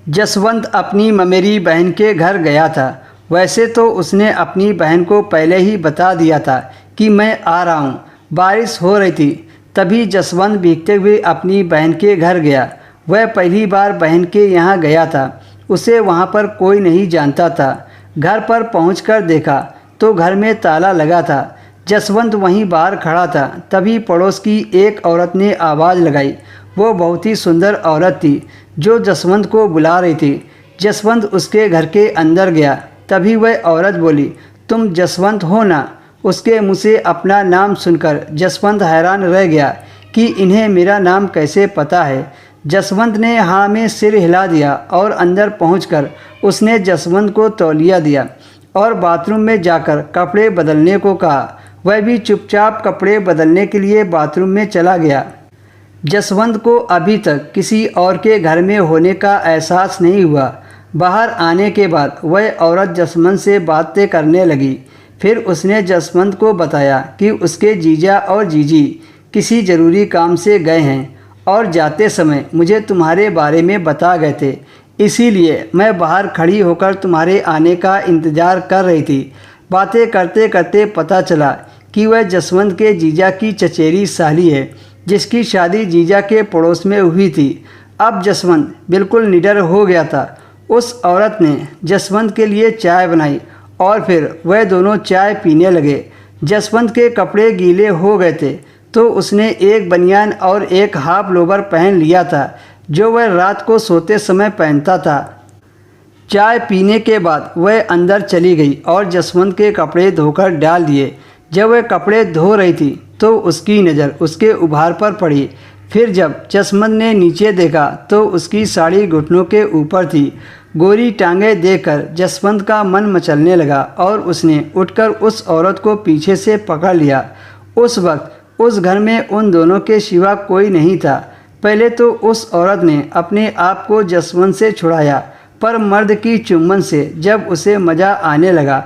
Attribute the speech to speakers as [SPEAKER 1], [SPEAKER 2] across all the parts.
[SPEAKER 1] जसवंत अपनी ममेरी बहन के घर गया था। वैसे तो उसने अपनी बहन को पहले ही बता दिया था कि मैं आ रहा हूँ। बारिश हो रही थी, तभी जसवंत भीगते हुए अपनी बहन के घर गया। वह पहली बार बहन के यहाँ गया था। उसे वहाँ पर कोई नहीं जानता था। घर पर पहुँचकर देखा तो घर में ताला लगा था। जसवंत वहीं बाहर खड़ा था। तभी पड़ोस की एक औरत ने आवाज़ लगाई। वो बहुत ही सुंदर औरत थी जो जसवंत को बुला रही थी। जसवंत उसके घर के अंदर गया। तभी वह औरत बोली, तुम जसवंत हो ना? उसके मुँह से अपना नाम सुनकर जसवंत हैरान रह गया कि इन्हें मेरा नाम कैसे पता है। जसवंत ने हाँ में सिर हिला दिया और अंदर पहुंचकर उसने जसवंत को तौलिया दिया और बाथरूम में जाकर कपड़े बदलने को कहा। वह भी चुपचाप कपड़े बदलने के लिए बाथरूम में चला गया। जसवंत को अभी तक किसी और के घर में होने का एहसास नहीं हुआ। बाहर आने के बाद वह औरत जसवंत से बातें करने लगी। फिर उसने जसवंत को बताया कि उसके जीजा और जीजी किसी ज़रूरी काम से गए हैं और जाते समय मुझे तुम्हारे बारे में बता गए थे, इसीलिए मैं बाहर खड़ी होकर तुम्हारे आने का इंतज़ार कर रही थी। बातें करते करते पता चला कि वह जसवंत के जीजा की चचेरी साली है, जिसकी शादी जीजा के पड़ोस में हुई थी। अब जसवंत बिल्कुल निडर हो गया था। उस औरत ने जसवंत के लिए चाय बनाई और फिर वह दोनों चाय पीने लगे। जसवंत के कपड़े गीले हो गए थे तो उसने एक बनियान और एक हाफ लोवर पहन लिया था जो वह रात को सोते समय पहनता था। चाय पीने के बाद वह अंदर चली गई और जसवंत के कपड़े धोकर डाल दिए। जब वह कपड़े धो रही थी तो उसकी नज़र उसके उभार पर पड़ी। फिर जब जसवंत ने नीचे देखा तो उसकी साड़ी घुटनों के ऊपर थी। गोरी टांगें देखकर जसवंत का मन मचलने लगा और उसने उठकर उस औरत को पीछे से पकड़ लिया। उस वक्त उस घर में उन दोनों के सिवा कोई नहीं था। पहले तो उस औरत ने अपने आप को जसवंत से छुड़ाया, पर मर्द की चुम्बन से जब उसे मज़ा आने लगा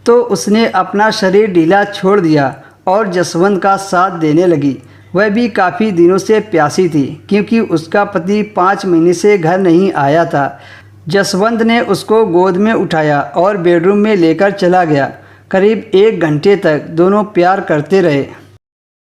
[SPEAKER 1] तो उसने अपना शरीर ढीला छोड़ दिया और जसवंत का साथ देने लगी। वह भी काफ़ी दिनों से प्यासी थी क्योंकि उसका पति 5 महीने से घर नहीं आया था। जसवंत ने उसको गोद में उठाया और बेडरूम में लेकर चला गया। करीब 1 घंटे तक दोनों प्यार करते रहे।